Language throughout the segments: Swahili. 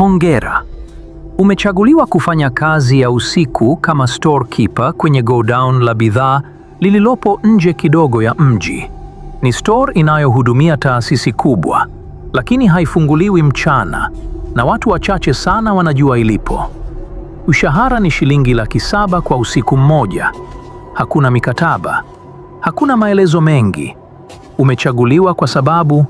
Hongera. Umechaguliwa kufanya kazi ya usiku kama storekeeper kwenye godown la bidhaa lililopo nje kidogo ya mji. Ni store inayohudumia taasisi kubwa, lakini haifunguliwi mchana na watu wachache sana wanajua ilipo. Mshahara ni shilingi Laki7 kwa usiku mmoja. Hakuna mikataba, hakuna maelezo mengi. Umechaguliwa kwa sababu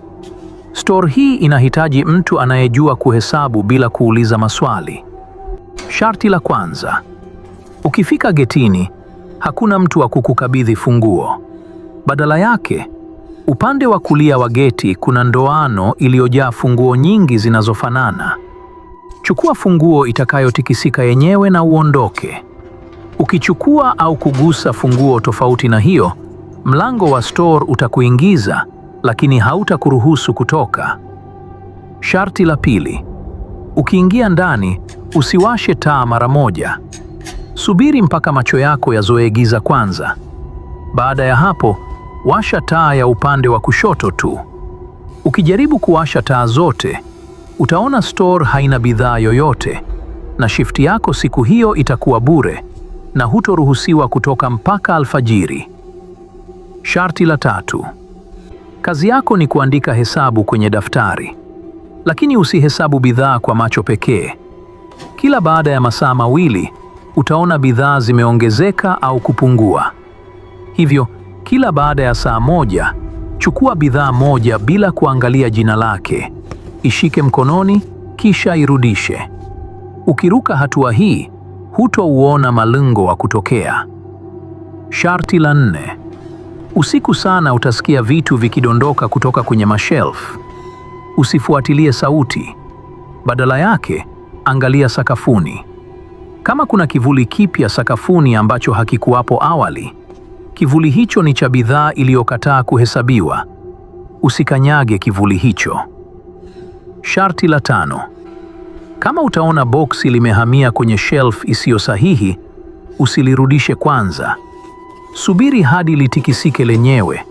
store hii inahitaji mtu anayejua kuhesabu bila kuuliza maswali. Sharti la kwanza: ukifika getini, hakuna mtu wa kukukabidhi funguo. Badala yake, upande wa kulia wa geti kuna ndoano iliyojaa funguo nyingi zinazofanana. Chukua funguo itakayotikisika yenyewe na uondoke. Ukichukua au kugusa funguo tofauti na hiyo, mlango wa store utakuingiza, lakini hautakuruhusu kutoka. Sharti la pili: ukiingia ndani, usiwashe taa mara moja. Subiri mpaka macho yako yazoe giza kwanza. Baada ya hapo, washa taa ya upande wa kushoto tu. Ukijaribu kuwasha taa zote, utaona store haina bidhaa yoyote, na shifti yako siku hiyo itakuwa bure na hutoruhusiwa kutoka mpaka alfajiri. Sharti la tatu: kazi yako ni kuandika hesabu kwenye daftari, lakini usihesabu bidhaa kwa macho pekee. Kila baada ya masaa mawili, utaona bidhaa zimeongezeka au kupungua. Hivyo, kila baada ya saa moja, chukua bidhaa moja bila kuangalia jina lake, ishike mkononi, kisha irudishe. Ukiruka hatua hii, hutouona malengo wa kutokea. Sharti la 4: usiku sana utasikia vitu vikidondoka kutoka kwenye mashelf. Usifuatilie sauti. Badala yake, angalia sakafuni. Kama kuna kivuli kipya sakafuni ambacho hakikuwapo awali, kivuli hicho ni cha bidhaa iliyokataa kuhesabiwa. Usikanyage kivuli hicho. Sharti la 5: kama utaona boksi limehamia kwenye shelf isiyo sahihi, usilirudishe kwanza. Subiri hadi litikisike lenyewe,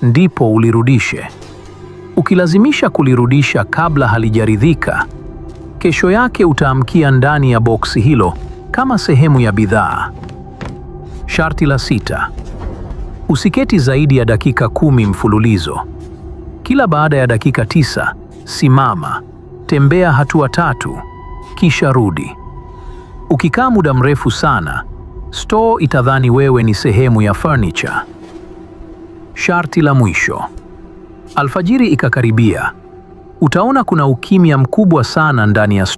ndipo ulirudishe. Ukilazimisha kulirudisha kabla halijaridhika, kesho yake utaamkia ndani ya boksi hilo kama sehemu ya bidhaa. Sharti la 6: usiketi zaidi ya dakika 10 mfululizo. Kila baada ya dakika 9, simama, tembea hatua 3, kisha rudi. Ukikaa muda mrefu sana, store itadhani wewe ni sehemu ya furniture. Sharti la mwisho: alfajiri ikakaribia, utaona kuna ukimya mkubwa sana ndani ya store.